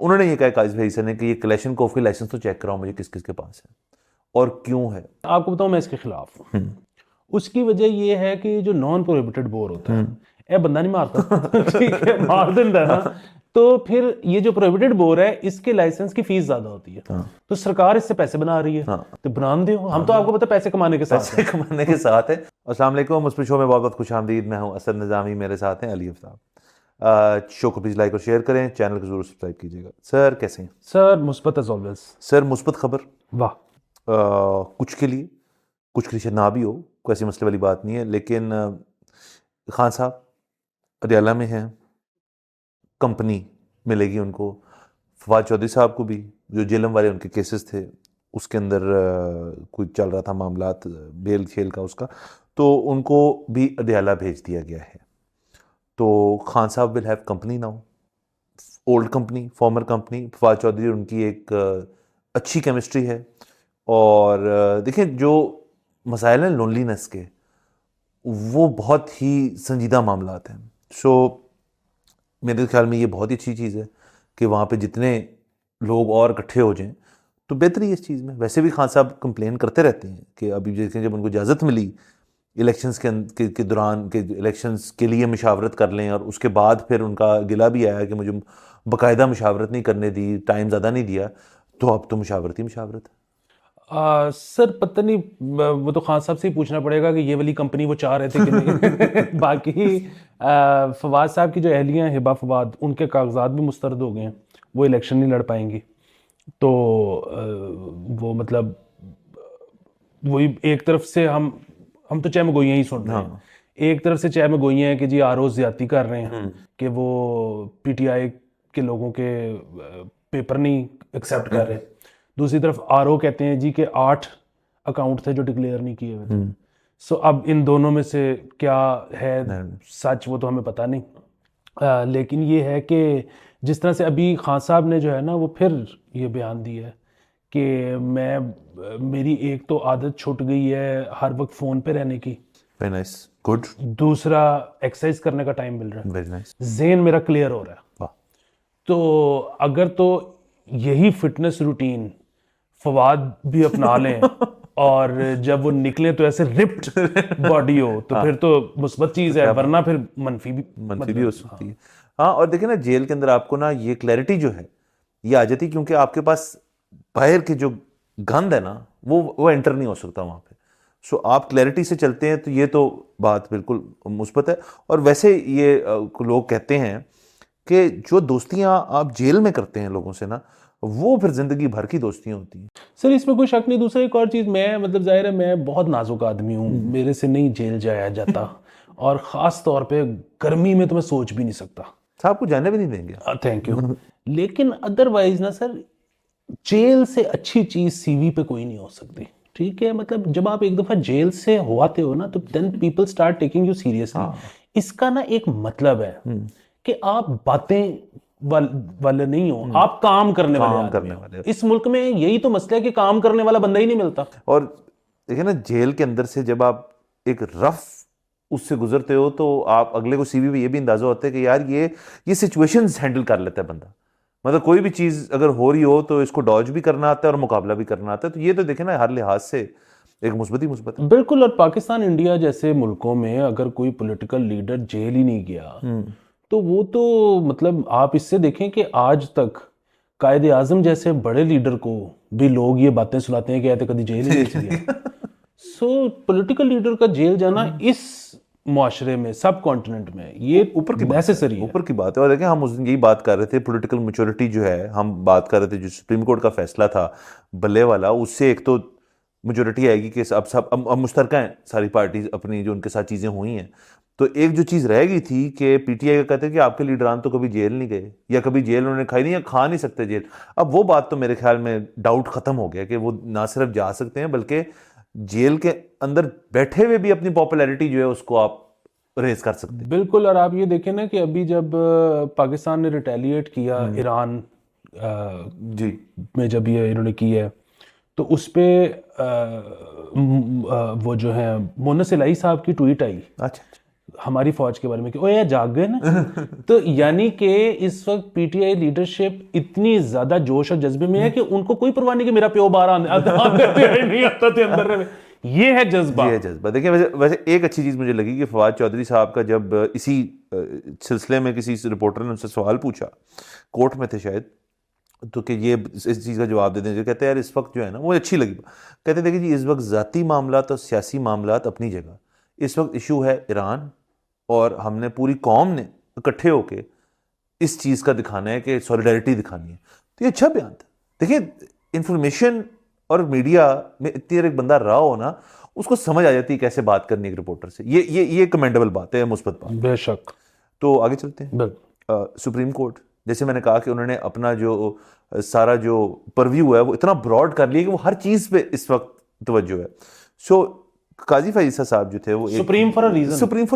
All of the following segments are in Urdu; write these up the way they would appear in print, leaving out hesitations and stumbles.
انہوں نے یہ کہا قائد بھائی نے کہ یہ کلیشن کوف کے لائسنس تو چیک کراؤ مجھے کس کس کے پاس ہے اور کیوں ہے. آپ کو بتاؤں میں اس کے خلاف ہوں. اس کی وجہ یہ ہے کہ جو نان پروہیبٹڈ بور ہوتا ہے اے بندہ نہیں مارتا ٹھیک ہے مار دیتا ہے نا, تو پھر یہ جو پروہیبٹڈ بور ہے اس کے لائسنس کی فیس زیادہ ہوتی ہے, تو سرکار اس سے پیسے بنا رہی ہے, تو بنا دے. ہم تو آپ کو پتہ پیسے کمانے کے ساتھ ہے. السلام علیکم, مسپر شو میں بہت بہت خوش آمدید. میں ہوں اسد نظامی, میرے ساتھ ہیں علی آفتاب. شو کو پلیز لائک اور شیئر کریں, چینل کو ضرور سبسکرائب کیجیے گا. سر کیسے ہیں؟ سر مثبت ایز آلویز. سر مثبت خبر, واہ. کچھ کے لیے کچھ کے لیے نہ بھی ہو, کوئی ایسی مسئلے والی بات نہیں ہے, لیکن خان صاحب اڈیالہ میں ہیں, کمپنی ملے گی ان کو. فواد چودھری صاحب کو بھی, جو جیلم والے ان کے کیسز تھے اس کے اندر کوئی چل رہا تھا معاملات بیل کھیل کا اس کا, تو ان کو بھی اڈیالہ بھیج دیا گیا ہے. تو Khan sahab will have company now, old company, former company. Fawad Chaudhry ان کی ایک اچھی کیمسٹری ہے, اور دیکھیں جو مسائل ہیں لونلینس کے وہ بہت ہی سنجیدہ معاملات ہیں. سو میرے خیال میں یہ بہت ہی اچھی چیز ہے کہ وہاں پہ جتنے لوگ اور اکٹھے ہو جائیں تو بہتری ہے اس چیز میں. ویسے بھی خان صاحب کمپلین کرتے رہتے ہیں کہ ابھی دیکھیں جب ان کو اجازت ملی الیکشنز کے دوران کہ الیکشنز کے لیے مشاورت کر لیں, اور اس کے بعد پھر ان کا گلہ بھی آیا کہ مجھے باقاعدہ مشاورت نہیں کرنے دی, ٹائم زیادہ نہیں دیا, تو اب تو مشاورت ہی مشاورت ہے. سر پتہ نہیں, وہ تو خان صاحب سے ہی پوچھنا پڑے گا کہ یہ والی کمپنی وہ چاہ رہے تھے کہ نہیں. باقی فواد صاحب کی جو اہلیہ ہیں ہبا فواد, ان کے کاغذات بھی مسترد ہو گئے ہیں, وہ الیکشن نہیں لڑ پائیں گی. تو وہ مطلب وہی ایک طرف سے ہم تو چہ میں گوئیاں ہی سن رہے ہیں, ایک طرف سے چہ میں گوئیاں ہیں کہ جی آر او زیادتی کر رہے ہیں کہ وہ پی ٹی آئی کے لوگوں کے پیپر نہیں ایکسیپٹ کر رہے, دوسری طرف آر او کہتے ہیں جی کہ 8 اکاؤنٹ تھے جو ڈکلیئر نہیں کیے ہوئے تھے. سو اب ان دونوں میں سے کیا ہے سچ وہ تو ہمیں پتہ نہیں, لیکن یہ ہے کہ جس طرح سے ابھی خان صاحب نے جو ہے نا وہ پھر یہ بیان دیا ہے کہ میری ایک تو عادت چھوٹ گئی ہے ہر وقت فون پہ رہنے کی, ویری نائس, گڈ. دوسرا ایکسرسائز کرنے کا ٹائم مل رہا ہے, ویری نائس, ذہن میرا کلیئر ہو رہا ہے. تو اگر تو یہی فٹنس روٹین فواد بھی اپنا لیں اور جب وہ نکلیں تو ایسے رپڈ باڈی ہو تو پھر تو مثبت چیز ہے, ورنہ پھر منفی بھی ہو سکتی ہے. ہاں, اور دیکھیں نا جیل کے اندر آپ کو نا یہ کلیئرٹی جو ہے یہ آ جاتی, کیونکہ آپ کے پاس باہر کی جو گند ہے نا وہ انٹر نہیں ہو سکتا وہاں پہ. سو آپ کلیئرٹی سے چلتے ہیں تو یہ تو بات بالکل مثبت ہے. اور ویسے یہ لوگ کہتے ہیں کہ جو دوستیاں آپ جیل میں کرتے ہیں لوگوں سے نا وہ پھر زندگی بھر کی دوستیاں ہوتی ہیں. سر اس میں کوئی شک نہیں. دوسرا ایک اور چیز, میں مطلب ظاہر ہے میں بہت نازک آدمی ہوں, میرے سے نہیں جیل جایا جاتا, اور خاص طور پہ گرمی میں تو میں سوچ بھی نہیں سکتا. صاحب کو جانے بھی نہیں دیں گے. Thank you. لیکن ادروائز نا سر, جیل سے اچھی چیز سی وی پہ کوئی نہیں ہو سکتی. ٹھیک ہے, مطلب جب آپ ایک دفعہ جیل سے ہو آتے ہو نا تو then people start taking you seriously. اس کا نا ایک مطلب ہے کہ آپ باتیں والے نہیں ہو, آپ کام کرنے والے. اس ملک میں یہی تو مسئلہ ہے کہ کام کرنے والا بندہ ہی نہیں ملتا. اور دیکھیں نا جیل کے اندر سے جب آپ ایک رف اس سے گزرتے ہو تو آپ اگلے کو سی وی پہ یہ بھی اندازہ ہوتا ہے کہ یار یہ سچویشنز ہینڈل کر لیتا ہے بندہ. مطلب کوئی بھی چیز اگر ہو رہی ہو تو اس کو ڈاج بھی کرنا آتا ہے اور مقابلہ بھی کرنا آتا ہے. تو یہ تو دیکھیں نا ہر لحاظ سے ایک مثبت ہی مثبت ہے. بالکل. اور پاکستان انڈیا جیسے ملکوں میں اگر کوئی پولیٹیکل لیڈر جیل ہی نہیں گیا تو وہ تو مطلب آپ اس سے دیکھیں کہ آج تک قائد اعظم جیسے بڑے لیڈر کو بھی لوگ یہ باتیں سناتے ہیں کہ ایسے کبھی جیل ہی نہیں گیا. سو پولیٹیکل لیڈر کا جیل جانا اس معاشرے میں, سب کانٹیننٹ میں, یہ اوپر کی بات ہے. اور دیکھیں ہم اس دن یہی بات کر رہے تھے, پولیٹیکل میچورٹی جو ہے, ہم بات کر رہے تھے جو سپریم کورٹ کا فیصلہ تھا بلے والا, اس سے ایک تو میجورٹی آئے گی کہ اب مشترکہ ہیں ساری پارٹیز اپنی جو ان کے ساتھ چیزیں ہوئی ہیں. تو ایک جو چیز رہ گئی تھی کہ پی ٹی آئی کا کہتے ہیں کہ آپ کے لیڈران تو کبھی جیل نہیں گئے یا کبھی جیل انہوں نے کھائی نہیں یا کھا نہیں سکتے جیل. اب وہ بات تو میرے خیال میں ڈاؤٹ ختم ہو گیا کہ وہ نہ صرف جا سکتے ہیں بلکہ جیل کے اندر بیٹھے ہوئے بھی اپنی پاپولیرٹی جو ہے اس کو آپ ریز کر سکتے ہیں. بالکل. اور آپ یہ دیکھیں نا کہ ابھی جب پاکستان نے ریٹیلیٹ کیا ایران میں, جب یہ انہوں نے کی ہے تو اس پہ وہ جو ہے مونس الہی صاحب کی ٹویٹ آئی ہماری فوج کے بارے میں کہ او یہ جاگ گئے نا. تو یعنی کہ اس وقت پی ٹی آئی لیڈرشپ اتنی زیادہ جوش اور جذبے میں ہے کہ ان کو کوئی پرواہ نہیں کہ میرا پیو باہر نہیں آتا تھے اندر. یہ ہے جذبہ. یہ ہے جذبہ. دیکھیں ویسے ایک اچھی چیز مجھے لگی کہ فواد چودھری صاحب کا جب اسی سلسلے میں کسی رپورٹر نے ان سے سوال پوچھا, کورٹ میں تھے شاید, تو کہ یہ اس چیز کا جواب دے دیں, جو کہتے ہیں یار اس وقت جو ہے نا, وہ اچھی لگی. کہتے ہیں دیکھیں جی اس وقت ذاتی معاملات اور سیاسی معاملات اپنی جگہ, اس وقت ایشو ہے ایران, اور ہم نے پوری قوم نے اکٹھے ہو کے اس چیز کا دکھانا ہے کہ سولیڈیرٹی دکھانی ہے. تو یہ اچھا بیان تھا. دیکھیں انفارمیشن اور میڈیا میں اتنی دیر ایک بندہ رہا ہو نا, اس کو سمجھ آ جاتی ہے کیسے بات کرنی ایک رپورٹر سے. یہ کمینڈیبل بات ہے, مثبت بات. بے شک. تو آگے چلتے ہیں. سپریم کورٹ, جیسے میں نے کہا کہ انہوں نے اپنا جو سارا جو پرویو ہے وہ اتنا براڈ کر لیا کہ وہ ہر چیز پہ اس وقت توجہ ہے. سو قاضی فیصل صاحب جو تھے وہ سپریم فار اے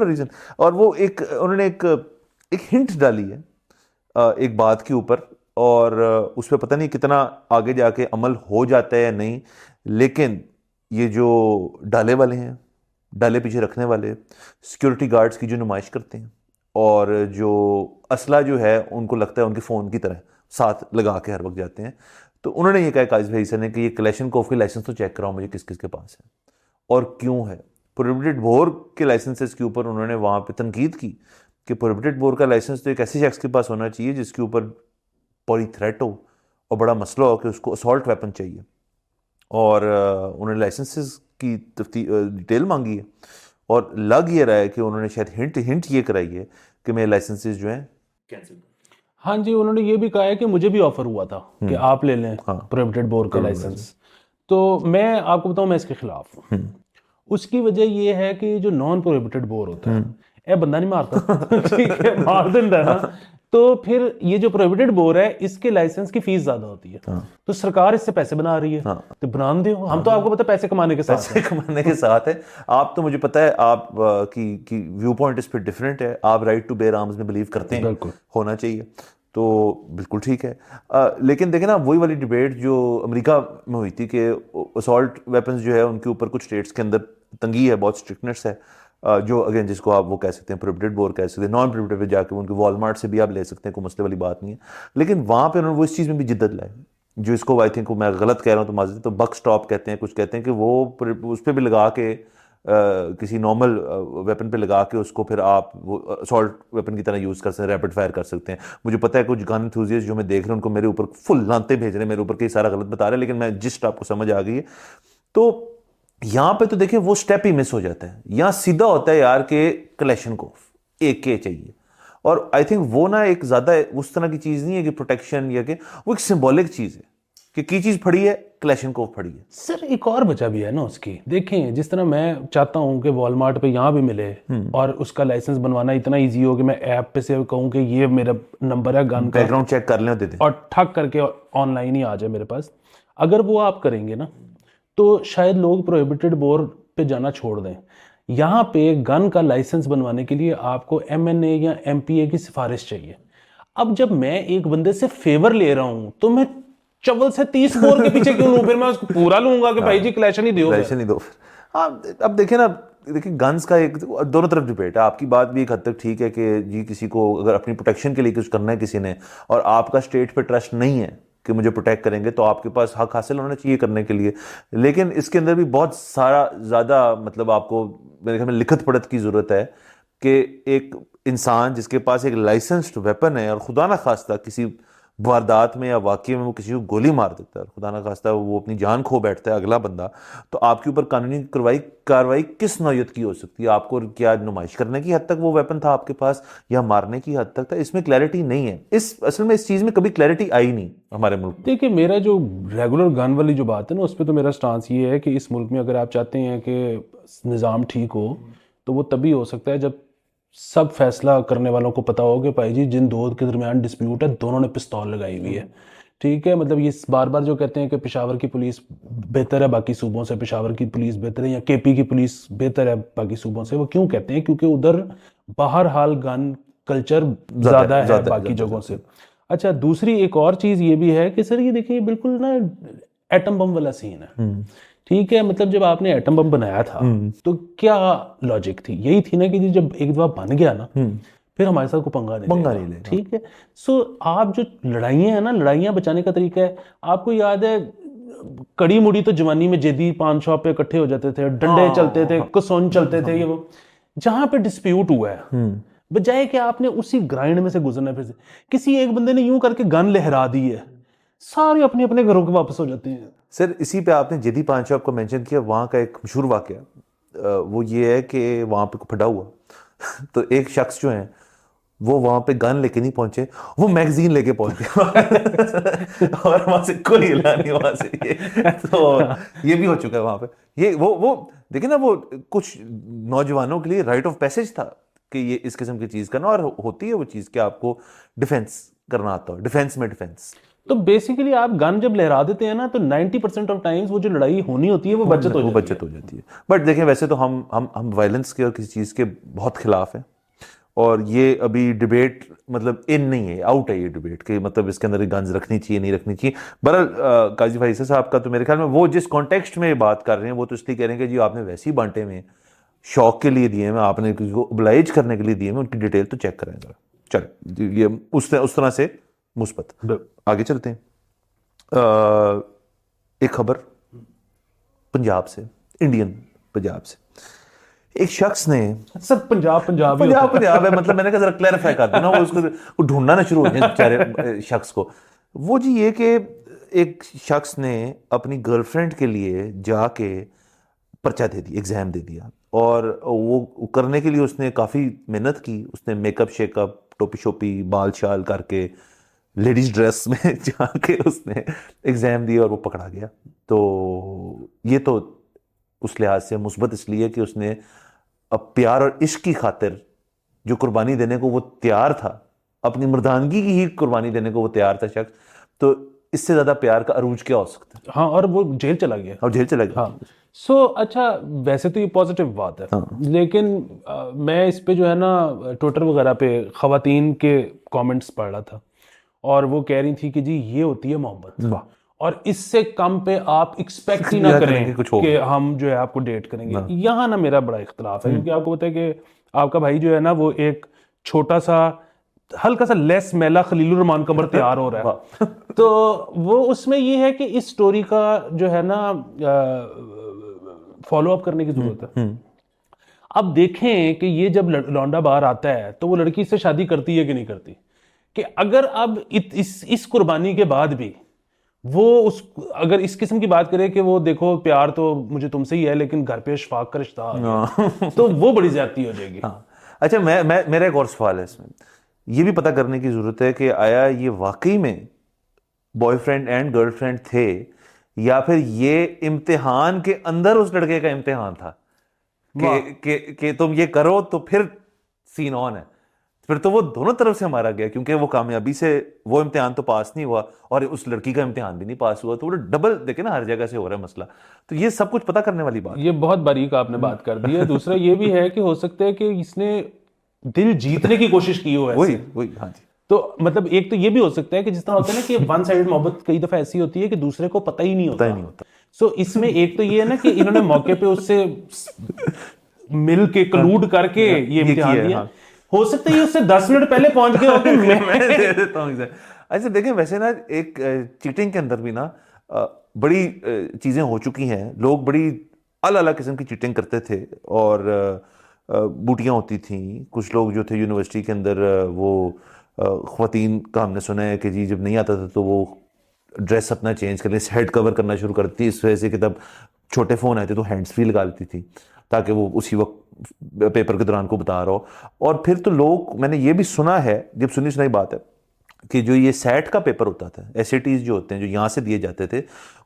ریزن, اور وہ انہوں نے ایک ہنٹ ڈالی ہے ایک بات کے اوپر, اور اس پہ پتہ نہیں کتنا آگے جا کے عمل ہو جاتا ہے یا نہیں, لیکن یہ جو ڈالے والے ہیں, ڈالے پیچھے رکھنے والے سیکیورٹی گارڈز کی جو نمائش کرتے ہیں, اور جو اسلحہ جو ہے ان کو لگتا ہے ان کے فون کی طرح ساتھ لگا کے ہر وقت جاتے ہیں, تو انہوں نے یہ کہا قاضی فیصل نے کہ یہ کلیشنکوف کے لائسنس تو چیک کراؤ مجھے کس کس کے پاس ہے اور کیوں ہے. پروہیبٹڈ بور کے لائسنسز کے اوپر انہوں نے وہاں پہ تنقید کی کہ پروہیبٹڈ بور کا لائسنس تو ایک ایسے شخص کے پاس ہونا چاہیے جس کے اوپر بڑی تھریٹ ہو اور بڑا مسئلہ ہو کہ اس کو اسالٹ ویپن چاہیے, اور انہوں نے لائسنسز کی ڈیٹیل مانگی ہے, اور لگ یہ رہا ہے کہ انہوں نے شاید ہنٹ یہ کرائی ہے کہ میرے لائسنسز جو ہیں کینسل. ہاں جی, انہوں نے یہ بھی کہا ہے کہ مجھے بھی آفر ہوا تھا کہ آپ لے لیں پروہیبٹڈ بور کا لائسنس. تو میں آپ کو بتاؤں میں اس کے خلاف ہوں. اس کی وجہ یہ ہے کہ جو نان پروہیبٹڈ بور ہوتا ہے اے بندہ نہیں مارتا, ٹھیک ہے, مار دیندا ہے نا, تو پھر یہ جو پروہیبٹڈ بور ہے اس کے لائسنس کی فیس زیادہ ہوتی ہے, تو سرکار اس سے پیسے بنا رہی ہے, تو بنا دیں. ہم تو آپ کو پتہ ہے پیسے کمانے کے ساتھ ہے. آپ تو مجھے پتہ ہے آپ کی ویو پوائنٹ اس پہ ڈفرینٹ ہے, آپ رائٹ ٹو بیئر آرمز میں بلیو کرتے ہیں, ہونا چاہیے, تو بالکل ٹھیک ہے. لیکن دیکھیں نا وہی والی ڈبیٹ جو امریکہ میں ہوئی تھی کہ اسالٹ ویپنز جو ہے ان کے اوپر کچھ اسٹیٹس کے اندر تنگی ہے, بہت اسٹرکٹنیس ہے, جو اگین جس کو آپ وہ کہہ سکتے ہیں پروہیبٹڈ بور کہہ سکتے ہیں, نان پروہیبٹڈ پہ جا کے ان کے والمارٹ سے بھی آپ لے سکتے ہیں, کوئی مسئلے والی بات نہیں ہے. لیکن وہاں پہ انہوں نے وہ اس چیز میں بھی جدت لائی جو اس کو آئی تھنک میں غلط کہہ رہا ہوں تو معذرت, تو بک اسٹاپ کہتے ہیں, کچھ کہتے ہیں کہ وہ اس پہ بھی لگا کے کسی نارمل ویپن پہ لگا کے اس کو پھر آپ وہ اسالٹ ویپن کی طرح یوز کر سکتے ہیں, ریپڈ فائر کر سکتے ہیں. مجھے پتہ ہے کچھ گن انتھوزیسٹ جو میں دیکھ رہا ہوں ان کو میرے اوپر فل لانتے بھیج رہے ہیں, میرے اوپر کئی سارا غلط بتا رہے ہیں, لیکن میں جسٹ آپ کو سمجھ آ گئی ہے. تو یہاں پہ تو دیکھیں وہ سٹیپ ہی مس ہو جاتا ہے. یہاں سیدھا ہوتا ہے یار کہ کلیشنکوف ایک کے چاہیے, اور آئی تھنک وہ نا ایک زیادہ اس طرح کی چیز نہیں ہے کہ پروٹیکشن, یا کہ وہ ایک سمبولک چیز ہے کہ کی چیز پڑی ہے, کلیشنکوف پڑی ہے. سر ایک اور وجہ بھی ہے نا اس کی. دیکھیں جس طرح میں چاہتا ہوں کہ والمارٹ پہ یہاں بھی ملے اور اس کا لائسنس بنوانا اتنا ایزی ہو کہ میں ایپ پہ سے کہوں کہ یہ میرا نمبر ہے گن کا, بیک گراؤنڈ چیک کر لیں دے دیں, اور ٹھک کر کے آن لائن ہی آ جائے میرے پاس. اگر وہ آپ کریں گے نا تو شاید لوگ پروہیبٹڈ بور پہ جانا چھوڑ دیں. یہاں پہ گن کا لائسنس بنوانے کے لیے آپ کو MNA یا MPA کی سفارش چاہیے. اب جب میں ایک بندے سے فیور لے رہا ہوں تو میں چول سے 30 بور کے پیچھے کیوں لوں, پھر میں اس کو پورا لوں گا کہ بھائی جی کلیشن ہی دیو. ہاں اب دیکھیں نا, دیکھیں گنز کا ایک دونوں طرف ڈبیٹ ہے. آپ کی بات بھی ایک حد تک ٹھیک ہے کہ جی کسی کو اگر اپنی پروٹیکشن کے لیے کچھ کرنا ہے کسی نے, اور آپ کا اسٹیٹ پہ ٹرسٹ نہیں ہے کہ مجھے پروٹیکٹ کریں گے, تو آپ کے پاس حق حاصل ہونا چاہیے کرنے کے لیے. لیکن اس کے اندر بھی بہت سارا زیادہ مطلب آپ کو میرے خیال میں لکھت پڑھت کی ضرورت ہے کہ ایک انسان جس کے پاس ایک لائسنسڈ ویپن ہے اور خدا نہ خواستہ کسی واردات میں یا واقعے میں وہ کسی کو گولی مار دیتا ہے, خدا نہ خواستہ وہ اپنی جان کھو بیٹھتا ہے اگلا بندہ, تو آپ کے اوپر قانونی کارروائی کس نوعیت کی ہو سکتی ہے؟ آپ کو کیا نمائش کرنے کی حد تک وہ ویپن تھا آپ کے پاس یا مارنے کی حد تک تھا؟ اس میں کلیئرٹی نہیں ہے. اصل میں اس چیز میں کبھی کلیئرٹی آئی نہیں ہمارے ملک میں. دیکھیں میرا جو ریگولر گن والی جو بات ہے نا اس پہ تو میرا سٹانس یہ ہے کہ اس ملک میں اگر آپ چاہتے ہیں کہ نظام ٹھیک ہو تو وہ تبھی ہو سکتا ہے جب سب فیصلہ کرنے والوں کو پتا ہو کہ بھائی جی جن دو کے درمیان ڈسپیوٹ ہے دونوں نے پستول لگائی ہوئی ہے, ٹھیک ہے. مطلب یہ بار بار جو کہتے ہیں کہ پشاور کی پولیس بہتر ہے باقی صوبوں سے, پشاور کی پولیس بہتر ہے یا KP کی پولیس بہتر ہے باقی صوبوں سے, وہ کیوں کہتے ہیں؟ کیونکہ ادھر بہرحال گن کلچر زیادہ ہے باقی جگہوں سے. اچھا دوسری ایک اور چیز یہ بھی ہے کہ سر یہ دیکھیں بالکل نا ایٹم بم والا سین ہے, ٹھیک ہے, مطلب جب آپ نے ایٹم بم بنایا تھا تو کیا لاجک تھی؟ یہی تھی نا کہ جب ایک دفعہ بن گیا نا پھر ہمارے ساتھ کو پنگا نہیں لے. ٹھیک ہے, سو آپ جو لڑائیاں ہیں نا, لڑائیاں بچانے کا طریقہ ہے, آپ کو یاد ہے کڑی مڑی تو جوانی میں جدی پان شاپ پہ اکٹھے ہو جاتے تھے, ڈنڈے چلتے تھے, کسون چلتے تھے, یہ وہ جہاں پہ ڈسپیوٹ ہوا ہے بجائے کہ آپ نے اسی گرائنڈ میں سے گزرنا, پھر سے کسی ایک بندے نے یوں کر کے گن لہرا دی ہے, سارے اپنے اپنے گھروں کے واپس ہو جاتے ہیں. سر اسی پہ آپ نے جدی پان شاپ کو مینشن کیا, وہاں کا ایک مشہور واقعہ وہ یہ ہے کہ وہاں پہ پھٹا ہوا تو ایک شخص جو ہیں وہ وہاں پہ گن لے کے نہیں پہنچے, وہ میگزین لے کے پہنچ گئے اور وہاں سے کوئی ہلا نہیں وہاں سے. تو یہ بھی ہو چکا ہے وہاں پہ. یہ وہ دیکھیں نا, وہ کچھ نوجوانوں کے لیے رائٹ آف پیسج تھا کہ یہ اس قسم کی چیز کرنا, اور ہوتی ہے وہ چیز کہ آپ کو ڈیفینس کرنا آتا ہو, ڈیفینس میں ڈیفینس. تو بیسیکلی آپ گن جب لہرا دیتے ہیں نا تو 90% آف ٹائمز وہ جو لڑائی ہونی ہوتی ہے وہ بچت ہو جاتی ہے. بٹ دیکھیں ویسے تو ہم وائلنس کے اور کسی چیز کے بہت خلاف ہیں, اور یہ ابھی ڈیبیٹ مطلب ان نہیں ہے, آؤٹ ہے یہ ڈیبیٹ کہ مطلب اس کے اندر گنز رکھنی چاہیے نہیں رکھنی چاہیے. بہرحال قاضی فیصل صاحب کا تو میرے خیال میں وہ جس کانٹیکسٹ میں بات کر رہے ہیں وہ تو اس لیے کہہ رہے ہیں کہ جی آپ نے ویسے ہی بانٹے میں شوق کے لیے دیے ہیں, آپ نے کسی کو oblige کرنے کے لیے دیے ہیں, ان کی ڈیٹیل تو چیک کریں ذرا. چلیں یہ اس طرح سے مثبت. آگے چلتے ہیں. ایک خبر پنجاب سے, انڈین پنجاب سے. ایک شخص نے سر پنجاب ہے, مطلب میں نے کہا ذرا کلیریفائی کر دوں نا, وہ اس کو ڈھونڈنا نہ شروع ہو جائے بیچارے شخص کو. وہ جی یہ کہ ایک شخص نے اپنی گرل فرینڈ کے لیے جا کے پرچہ دے دیا, ایگزام دے دیا, اور وہ کرنے کے لیے اس نے کافی محنت کی. اس نے میک اپ شیک اپ, ٹوپی شوپی, بال شال کر کے لیڈیز ڈریس میں جا کے اس نے ایگزام دیا اور وہ پکڑا گیا. تو یہ تو اس لحاظ سے مثبت اس لیے کہ اس نے اب پیار اور عشق کی خاطر جو قربانی دینے کو وہ تیار تھا, اپنی مردانگی کی ہی قربانی دینے کو وہ تیار تھا شخص, تو اس سے زیادہ پیار کا عروج کیا ہو سکتا ہے. ہاں, اور وہ جیل چلا گیا. سو اچھا, ویسے تو یہ پازیٹیو بات ہے, لیکن میں اس پہ جو ہے نا ٹویٹر وغیرہ پہ خواتین کے کامنٹس پڑھ رہا تھا, اور وہ کہہ رہی تھی کہ جی یہ ہوتی ہے محبت, اور اس سے کم پہ آپ ایکسپیکٹ ہی نہ کریں کہ ہم جو ہے آپ کو ڈیٹ کریں گے. یہاں نا میرا بڑا اختلاف ہے, کیونکہ آپ کو پتہ ہے کہ آپ کا بھائی جو ہے نا وہ ایک چھوٹا سا ہلکا سا لیس میلا خلیل الرحمان قمر تیار ہو رہا ہے. تو وہ اس میں یہ ہے کہ اس سٹوری کا جو ہے نا فالو اپ کرنے کی ضرورت ہے. اب دیکھیں کہ یہ جب لونڈا باہر آتا ہے تو وہ لڑکی سے شادی کرتی ہے کہ نہیں کرتی, کہ اگر اب اس قربانی کے بعد بھی وہ اگر اس قسم کی بات کرے کہ وہ دیکھو پیار تو مجھے تم سے ہی ہے لیکن گھر پہ اشفاق کا رشتہ تو وہ بڑی زیادتی ہو جائے گی. اچھا, میرا ایک اور سوال ہے اس میں, یہ بھی پتہ کرنے کی ضرورت ہے کہ آیا یہ واقعی میں boy friend and girl friend تھے, یا پھر یہ امتحان کے اندر اس لڑکے کا امتحان تھا کہ تم یہ کرو تو پھر سین آن ہے. پھر تو وہ دونوں طرف سے مارا گیا, کیونکہ وہ کامیابی سے وہ امتحان تو پاس نہیں ہوا اور اس لڑکی کا امتحان بھی نہیں پاس ہوا, تو وہ ڈبل دیکھیں نا ہر جگہ سے ہو رہا ہے مسئلہ. تو یہ سب کچھ پتہ کرنے والی بات, یہ بہت باریک آپ نے بات کر دی ہے. دوسرا یہ بھی ہے کہ ہو سکتا ہے کہ اس نے دل جیتنے کی کوشش کی ہو ایسے. وہی ہاں جی. تو مطلب ایک تو یہ بھی ہو سکتا ہے کہ جس طرح ہوتا ہے نا کہ ون سائیڈ محبت کئی دفعہ ایسی ہوتی ہے کہ دوسرے کو پتہ ہی نہیں ہوتا. سو اس میں ایک تو یہ ہے نا کہ انہوں نے موقع پہ اس سے مل کے کلوڈ کر کے یہ امتحان دیا. ہو سکتا ہے یہ اس سے 10 منٹ پہلے پہنچ گیا ہو کہ میں دے دیتا ہوں. ایسے دیکھیں ویسے نا ایک چیٹنگ کے اندر بھی نا بڑی چیزیں ہو چکی ہیں, لوگ بڑی الگ الگ قسم کی چیٹنگ کرتے تھے, اور بوٹیاں ہوتی تھیں. کچھ لوگ جو تھے یونیورسٹی کے اندر وہ خواتین کا ہم نے سنا ہے کہ جی جب نہیں آتا تھا تو وہ ڈریس اپنا چینج کر لیں, ہیڈ کور کرنا شروع کرتی, اس وجہ سے کہ تب چھوٹے فون آئے تھے تو ہینڈس فری لگا لیتی تھی تاکہ وہ اسی وقت پیپر کے دوران کو بتا رہا ہو. اور پھر تو لوگ, میں نے یہ بھی سنا ہے, جب سنی بات ہے کہ جو یہ سیٹ کا پیپر ہوتا تھا, SATs جو ہوتے ہیں جو یہاں سے دیے جاتے تھے,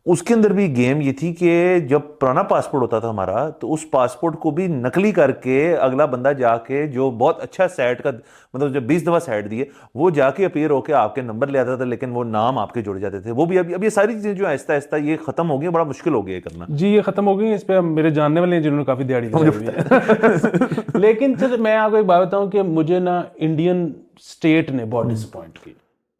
اس کے اندر بھی گیم یہ تھی کہ جب پرانا پاسپورٹ ہوتا تھا ہمارا تو اس پاسپورٹ کو بھی نقلی کر کے اگلا بندہ جا کے جو بہت اچھا سیٹ کا مطلب جب 20 دفعہ سیٹ دیے وہ جا کے اپیئر ہو کے آپ کے نمبر لے آتا تھا, لیکن وہ نام آپ کے جڑ جاتے تھے. وہ بھی اب یہ ساری چیزیں جو آہستہ آہستہ یہ ختم ہو گئی, بڑا مشکل ہو گیا کرنا. جی یہ ختم ہو گئی, اس پہ میرے جاننے والے ہیں جنہوں نے کافی دیہڑی لگائی ہے. لیکن سر میں آپ کو ایک بات بتاؤں کہ مجھے نا انڈین اسٹیٹ نے بہت ڈسپوائنٹ کی,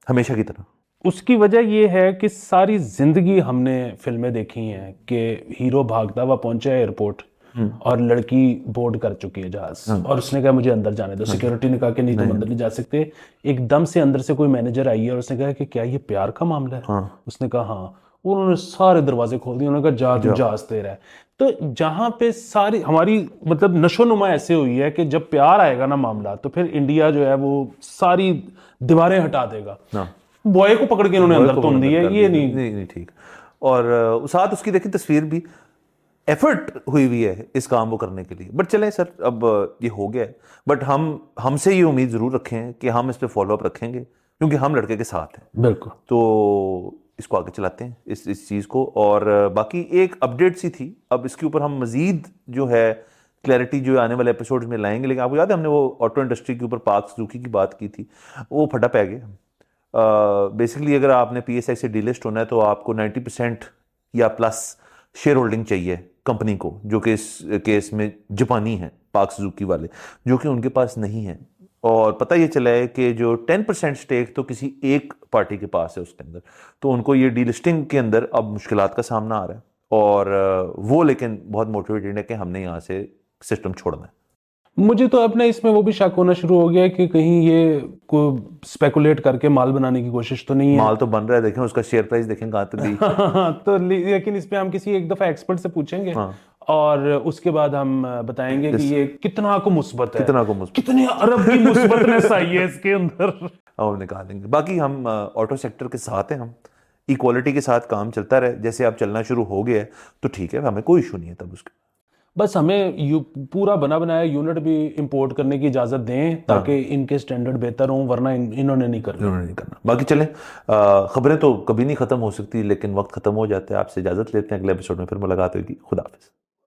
ہمیشہ کی طرح. اس کی وجہ یہ ہے کہ ساری زندگی ہم نے فلمیں دیکھی ہیں کہ ہیرو بھاگتا ہوا پہنچا ہے ایئرپورٹ اور لڑکی بورڈ کر چکی ہے جہاز اور اس نے کہا مجھے اندر جانے دو. سیکورٹی نے کہا کہ نہیں تم اندر نہیں جا سکتے. ایک دم سے اندر سے کوئی مینیجر آئی ہے اور اس نے کہا کہ کیا یہ پیار کا معاملہ ہے؟ اس نے کہا ہاں. انہوں نے سارے دروازے کھول دیے, انہوں نے کہا جا تو جہاز تیرا ہے. تو جہاں پہ ساری ہماری مطلب نشو نما ایسے ہوئی ہے کہ جب پیار آئے گا نا معاملہ تو پھر انڈیا جو ہے وہ ساری دیواریں ہٹا دے گا. بوائے کو پکڑ کے انہوں نے اندر تون دی ہے, یہ نہیں ٹھیک. اور ساتھ اس کی دیکھیں تصویر بھی ایفرٹ ہوئی ہے اس کام کو کرنے کے لیے. بٹ چلیں سر, اب یہ ہو گیا ہے, بٹ ہم سے یہ امید ضرور رکھیں کہ ہم اس پہ فالو اپ رکھیں گے کیونکہ ہم لڑکے کے ساتھ ہیں. بالکل. تو اس کو آگے چلاتے ہیں اس چیز کو. اور باقی ایک اپڈیٹ سی تھی, اب اس کے اوپر ہم مزید جو ہے کلیئرٹی جو آنے والے ایپیسوڈ میں لائیں گے. لیکن آپ کو یاد ہے ہم نے وہ آٹو انڈسٹری کے اوپر پارک سوزوکی کی بات کی تھی, وہ پھٹا پہ گیا. بیسکلی اگر آپ نے پی ایس آئی سے ڈی لسٹ ہونا ہے تو آپ کو 90% یا پلس شیئر ہولڈنگ چاہیے کمپنی کو, جو کہ اس کیس میں جاپانی ہیں پارک سوزوکی والے, جو کہ ان کے پاس نہیں ہے. اور پتہ یہ چلا ہے کہ جو 10% سٹیک تو کسی ایک پارٹی کے پاس ہے اس کے اندر, تو ان کو یہ ڈی لسٹنگ کے اندر اب مشکلات کا سامنا آ رہا ہے. اور وہ لیکن بہت موٹیویٹڈ ہے کہ ہم نے یہاں سے سسٹم چھوڑنا ہے. مجھے تو اپنے اس میں وہ بھی شک ہونا شروع ہو گیا کہ کہیں یہ کوئی اسپیکولیٹ کر کے مال بنانے کی کوشش تو نہیں ہے. مال تو بن رہا ہے, دیکھیں اس کا شیئر پرائز دیکھیں کہاں تک گئی. تو لیکن اس پہ ہم کسی ایک دفعہ ایکسپرٹ سے پوچھیں گے اور اس کے بعد ہم بتائیں گے کہ یہ کتنا کو مثبت ہے, کتنے ارب کی مثبتنس آئی ہے اس کے اندر, ہم نکالیں گے. باقی ہم آٹو سیکٹر کے ساتھ ہیں, ہم ایکوالٹی کے ساتھ کام چلتا رہے. جیسے اب چلنا شروع ہو گیا ہے تو ٹھیک ہے, ہمیں کوئی ایشو نہیں ہے تب اس کا. بس ہمیں پورا بنا بنایا یونٹ بھی امپورٹ کرنے کی اجازت دیں تاکہ ان کے سٹینڈرڈ بہتر ہوں, ورنہ انہوں نے نہیں کرنا. باقی چلیں, خبریں تو کبھی نہیں ختم ہو سکتی لیکن وقت ختم ہو جاتا ہے. آپ سے اجازت لیتے ہیں, اگلے ایپیسوڈ میں پھر ملاقات ہوگی. خدا حافظ.